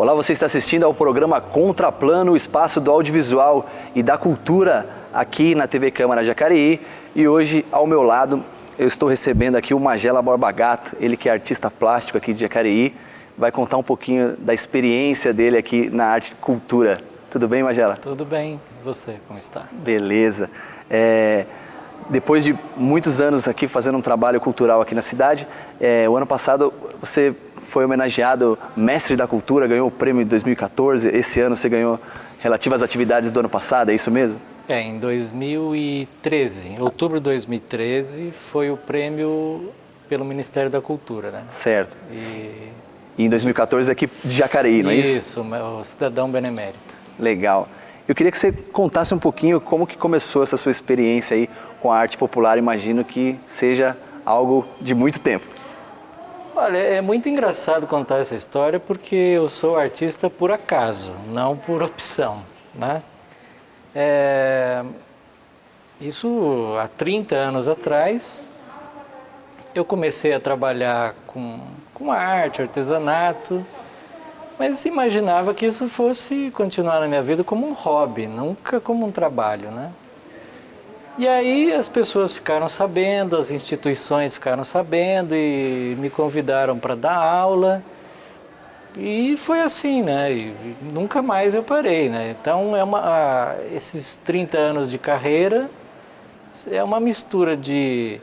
Olá, você está assistindo ao programa Contraplano, o espaço do audiovisual e da cultura aqui na TV Câmara Jacareí. E hoje, ao meu lado, eu estou recebendo aqui o Magela Borba Gato, ele que é artista plástico aqui de Jacareí, vai contar um pouquinho da experiência dele aqui na arte e cultura. Tudo bem, Magela? Tudo bem. E você, como está? Beleza. Depois de muitos anos aqui fazendo um trabalho cultural aqui na cidade, o ano passado você foi homenageado Mestre da Cultura, ganhou o prêmio de 2014, esse ano você ganhou relativo às atividades do ano passado, é isso mesmo? Em 2013, em outubro de 2013, foi o prêmio pelo Ministério da Cultura, né? Certo. E em 2014 aqui de Jacareí, não é isso? Isso, o Cidadão Benemérito. Legal. Eu queria que você contasse um pouquinho como que começou essa sua experiência aí com a arte popular, imagino que seja algo de muito tempo. Olha, é muito engraçado contar essa história porque eu sou artista por acaso, não por opção, né? Isso há 30 anos atrás, eu comecei a trabalhar com arte, artesanato, mas imaginava que isso fosse continuar na minha vida como um hobby, nunca como um trabalho, né? E aí as pessoas ficaram sabendo, as instituições ficaram sabendo e me convidaram para dar aula. E foi assim, né? E nunca mais eu parei, né? Então esses 30 anos de carreira é uma mistura de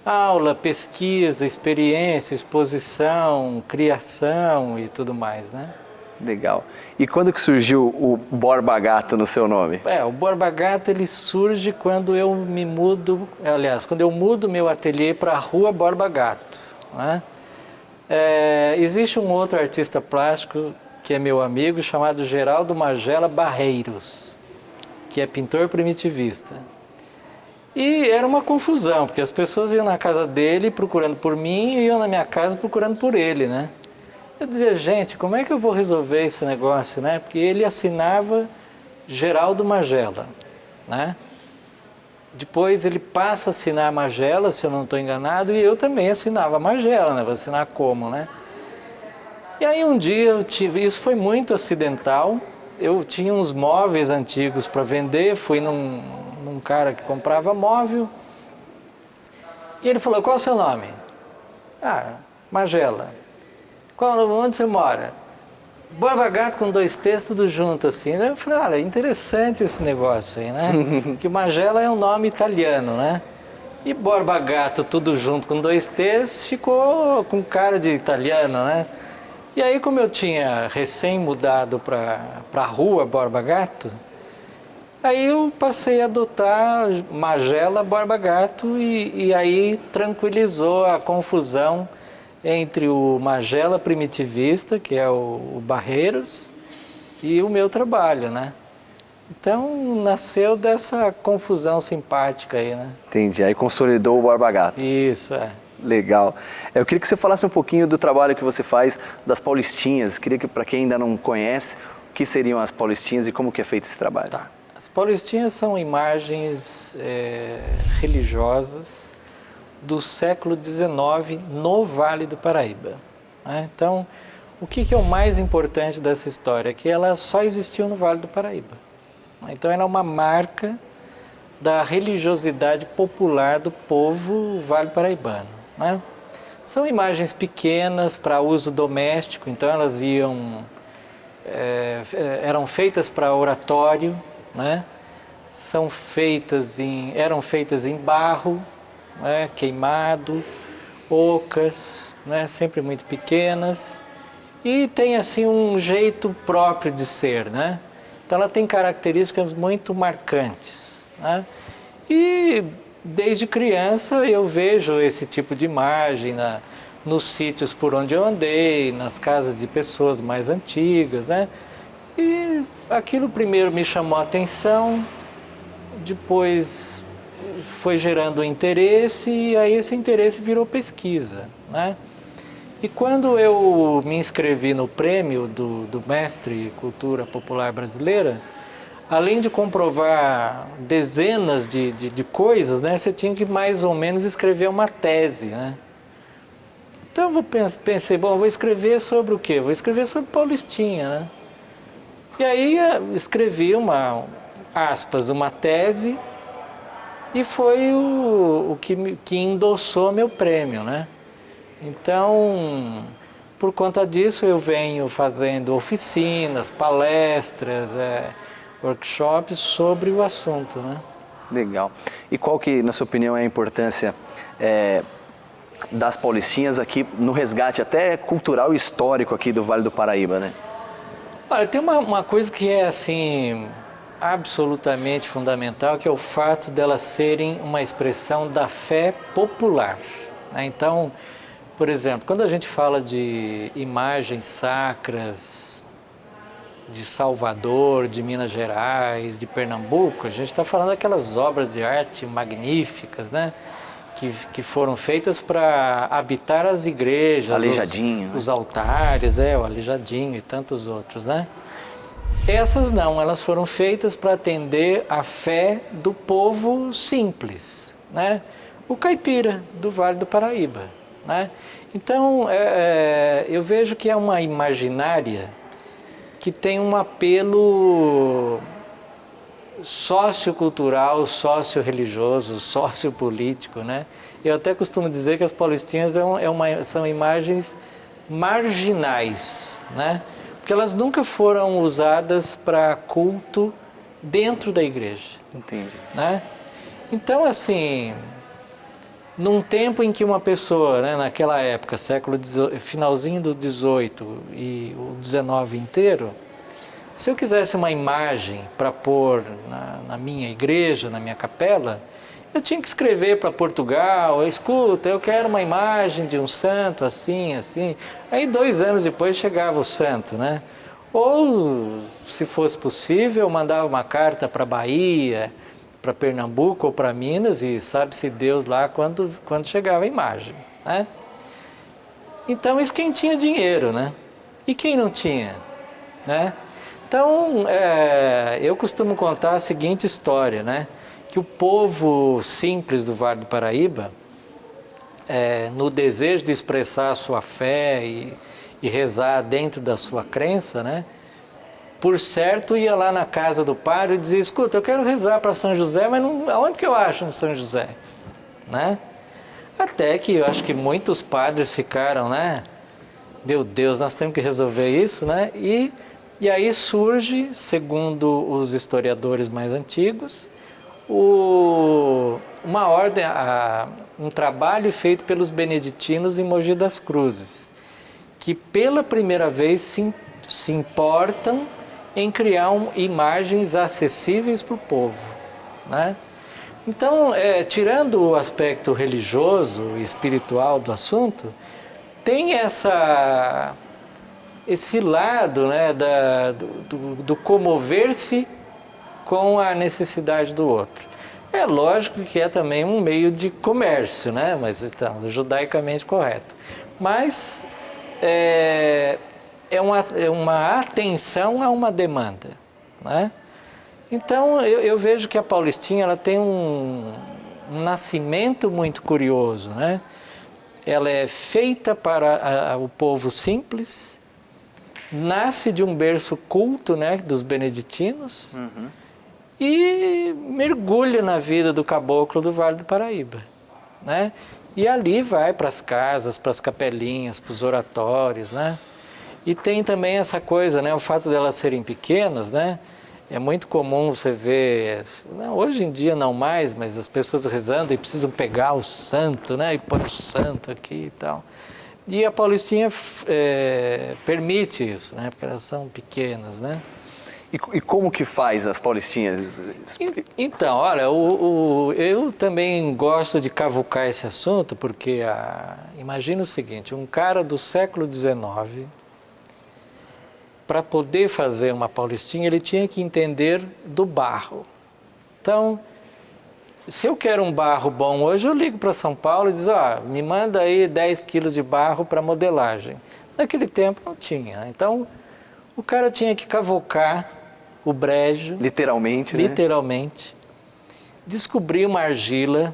aula, pesquisa, experiência, exposição, criação e tudo mais, né? Legal. E quando que surgiu o Borba Gato no seu nome? O Borba Gato ele surge quando eu me mudo, quando eu mudo meu ateliê para a Rua Borba Gato, né? Existe um outro artista plástico que é meu amigo, chamado Geraldo Magela Barreiros, que é pintor primitivista. E era uma confusão, porque as pessoas iam na casa dele procurando por mim e iam na minha casa procurando por ele, né? Eu dizia, gente, como é que eu vou resolver esse negócio, né? Porque ele assinava Geraldo Magela, né? Depois ele passa a assinar Magela, se eu não estou enganado, e eu também assinava Magela, né? Vou assinar como, né? E aí um dia isso foi muito acidental, eu tinha uns móveis antigos para vender, fui num cara que comprava móvel, e ele falou, qual é o seu nome? Magela. Onde você mora? Borba Gato com 2 T's, tudo junto assim. Eu falei, olha, interessante esse negócio aí, né? Que Magela é um nome italiano, né? E Borba Gato tudo junto com 2 T's ficou com cara de italiano, né? E aí, como eu tinha recém mudado para a Rua Borba Gato, aí eu passei a adotar Magela Borba Gato e aí tranquilizou a confusão entre o Magela primitivista, que é o Barreiros, e o meu trabalho, né? Então, nasceu dessa confusão simpática aí, né? Entendi, aí consolidou o Borba Gato. Isso, Legal. Eu queria que você falasse um pouquinho do trabalho que você faz das Paulistinhas. Queria que, para quem ainda não conhece, o que seriam as Paulistinhas e como que é feito esse trabalho? Tá. As Paulistinhas são imagens religiosas do século XIX no Vale do Paraíba, né? Então, o que é o mais importante dessa história? É que ela só existiu no Vale do Paraíba. Então, ela é uma marca da religiosidade popular do povo vale paraibano, né? São imagens pequenas para uso doméstico, então elas eram feitas para oratório, né? Eram feitas em barro, né, queimado, ocas, né, sempre muito pequenas, e tem assim um jeito próprio de ser, né? Então ela tem características muito marcantes, né? E desde criança eu vejo esse tipo de imagem nos sítios por onde eu andei, nas casas de pessoas mais antigas, né? E aquilo primeiro me chamou a atenção, depois foi gerando interesse e aí esse interesse virou pesquisa, né? E quando eu me inscrevi no prêmio do Mestre Cultura Popular Brasileira, além de comprovar dezenas de coisas, né, você tinha que mais ou menos escrever uma tese, né? Então pensei, bom, vou escrever sobre o quê? Vou escrever sobre Paulistinha, né? E aí escrevi uma tese, e foi o que endossou meu prêmio, né? Então, por conta disso, eu venho fazendo oficinas, palestras, workshops sobre o assunto, né? Legal. E qual que, na sua opinião, é a importância das Paulistinhas aqui no resgate até cultural e histórico aqui do Vale do Paraíba, né? Olha, tem uma coisa que é, assim, absolutamente fundamental, que é o fato delas serem uma expressão da fé popular, né? Então, por exemplo, quando a gente fala de imagens sacras de Salvador, de Minas Gerais, de Pernambuco, a gente está falando daquelas obras de arte magníficas, né? Que foram feitas para habitar as igrejas, Aleijadinho, os altares, o Aleijadinho e tantos outros, né? Essas não, elas foram feitas para atender a fé do povo simples, né? O caipira do Vale do Paraíba, né? Então, eu vejo que é uma imaginária que tem um apelo sociocultural, socio-religioso, sociopolítico, né? Eu até costumo dizer que as Paulistinhas são imagens marginais, né? Porque elas nunca foram usadas para culto dentro da igreja. Entendi. Né? Então, assim, num tempo em que uma pessoa, né, naquela época, finalzinho do 18 e o 19 inteiro, se eu quisesse uma imagem para pôr na minha igreja, na minha capela, eu tinha que escrever para Portugal, escuta, eu quero uma imagem de um santo assim, assim. Aí 2 anos depois chegava o santo, né? Ou, se fosse possível, eu mandava uma carta para Bahia, para Pernambuco ou para Minas, e sabe-se Deus lá quando chegava a imagem, né? Então, isso quem tinha dinheiro, né? E quem não tinha, né? Então, eu costumo contar a seguinte história, né? Que o povo simples do Vale do Paraíba, no desejo de expressar a sua fé e rezar dentro da sua crença, né? Por certo, ia lá na casa do padre e dizia, escuta, eu quero rezar para São José, mas aonde que eu acho um São José? Né? Até que eu acho que muitos padres ficaram, né? Meu Deus, nós temos que resolver isso, né? E aí surge, segundo os historiadores mais antigos, uma ordem, um trabalho feito pelos beneditinos em Mogi das Cruzes, que pela primeira vez se importam em criar imagens acessíveis para o povo, né? Então, tirando o aspecto religioso e espiritual do assunto, tem esse lado, né, do comover-se com a necessidade do outro. É lógico que é também um meio de comércio, né? Mas então, judaicamente correto. Mas é uma atenção a uma demanda, né? Então, eu vejo que a Paulistinha ela tem um nascimento muito curioso, né? Ela é feita para o povo simples, nasce de um berço culto, né, dos beneditinos, e mergulha na vida do caboclo do Vale do Paraíba, né? E ali vai para as casas, para as capelinhas, para os oratórios, né? E tem também essa coisa, né, o fato delas serem pequenas, né? É muito comum você ver, hoje em dia não mais, mas as pessoas rezando e precisam pegar o santo, né? E põe o santo aqui e tal. E a Paulistinha permite isso, né? Porque elas são pequenas, né? E como que faz as Paulistinhas? Então, olha, eu também gosto de cavucar esse assunto, porque imagina o seguinte, um cara do século XIX, para poder fazer uma Paulistinha, ele tinha que entender do barro. Então, se eu quero um barro bom hoje, eu ligo para São Paulo e diz, me manda aí 10 quilos de barro para modelagem. Naquele tempo não tinha, né? Então, o cara tinha que cavocar o brejo. Literalmente, né? Literalmente. Descobrir uma argila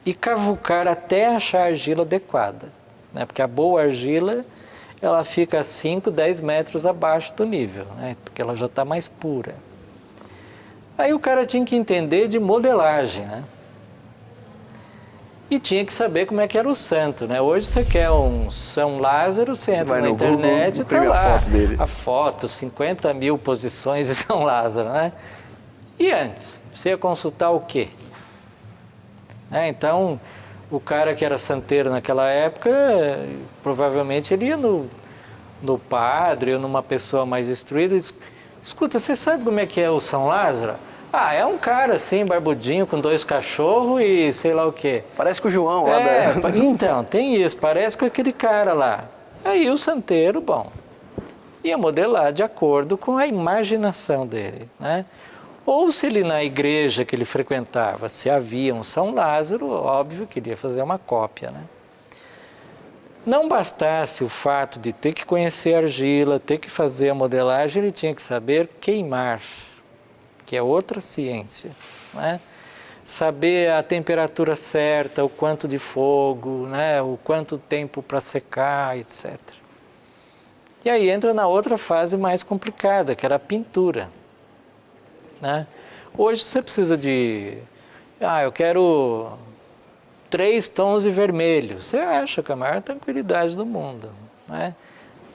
e cavucar até achar a argila adequada. né? Porque a boa argila, ela fica a 5, 10 metros abaixo do nível, né? Porque ela já está mais pura. Aí o cara tinha que entender de modelagem, né? E tinha que saber como é que era o santo, né? Hoje você quer um São Lázaro, você entra na internet e tá lá a foto, 50 mil posições de São Lázaro, né? E antes, você ia consultar o quê? Então, o cara que era santeiro naquela época, provavelmente ele ia no padre ou numa pessoa mais instruída e diz, escuta, você sabe como é que é o São Lázaro? Ah, é um cara assim, barbudinho, com 2 cachorros e sei lá o quê. Parece com o João lá da... Então, tem isso, parece com aquele cara lá. Aí o santeiro, bom, ia modelar de acordo com a imaginação dele, né? Ou se ele na igreja que ele frequentava, se havia um São Lázaro, óbvio que ele ia fazer uma cópia, né? Não bastasse o fato de ter que conhecer a argila, ter que fazer a modelagem, ele tinha que saber queimar, que é outra ciência, né? Saber a temperatura certa, o quanto de fogo, né? O quanto tempo para secar, etc. E aí entra na outra fase mais complicada, que era a pintura, né? Hoje você precisa de... eu quero 3 tons de vermelho. Você acha com a maior tranquilidade do mundo, né?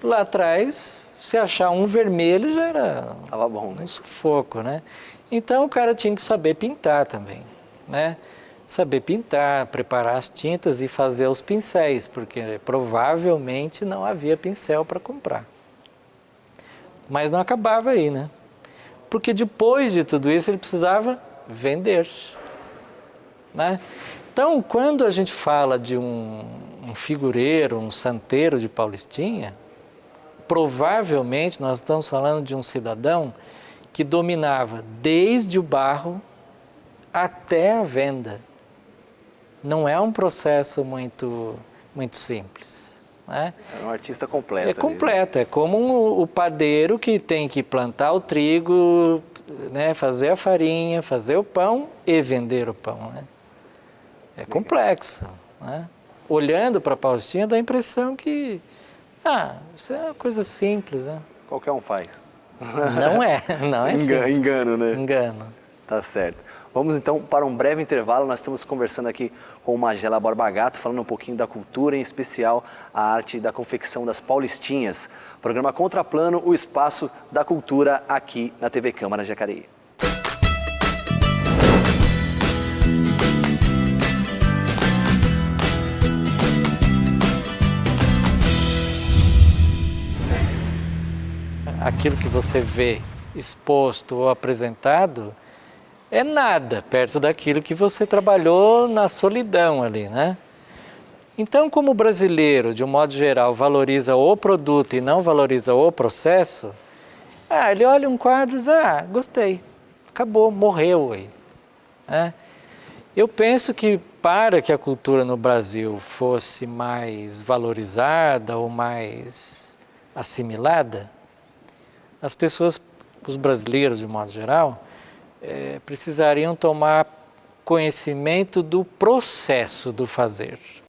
Lá atrás, se achar um vermelho já era Tava bom, né? Um sufoco, né? Então o cara tinha que saber pintar também, né? Saber pintar, preparar as tintas e fazer os pincéis, porque provavelmente não havia pincel para comprar. Mas não acabava aí, né? Porque depois de tudo isso ele precisava vender, né? Então, quando a gente fala de um figureiro, um santeiro de Paulistinha, provavelmente nós estamos falando de um cidadão que dominava desde o barro até a venda. Não é um processo muito simples, né? É um artista completo. É completo, é como o padeiro que tem que plantar o trigo, né, fazer a farinha, fazer o pão e vender o pão, né? É complexo, né? Olhando para a Paulistinha dá a impressão que isso é uma coisa simples, né? Qualquer um faz. Não é simples. Engano, né? Engano. Tá certo. Vamos então para um breve intervalo. Nós estamos conversando aqui com o Magela Borba Gato, falando um pouquinho da cultura, em especial a arte da confecção das Paulistinhas. Programa Contraplano, o espaço da cultura aqui na TV Câmara Jacareí. Aquilo que você vê exposto ou apresentado é nada perto daquilo que você trabalhou na solidão ali, né? Então, como o brasileiro, de um modo geral, valoriza o produto e não valoriza o processo, ele olha um quadro e diz, gostei, acabou, morreu aí, né? Eu penso que para que a cultura no Brasil fosse mais valorizada ou mais assimilada, as pessoas, os brasileiros de um modo geral, precisariam tomar conhecimento do processo do fazer.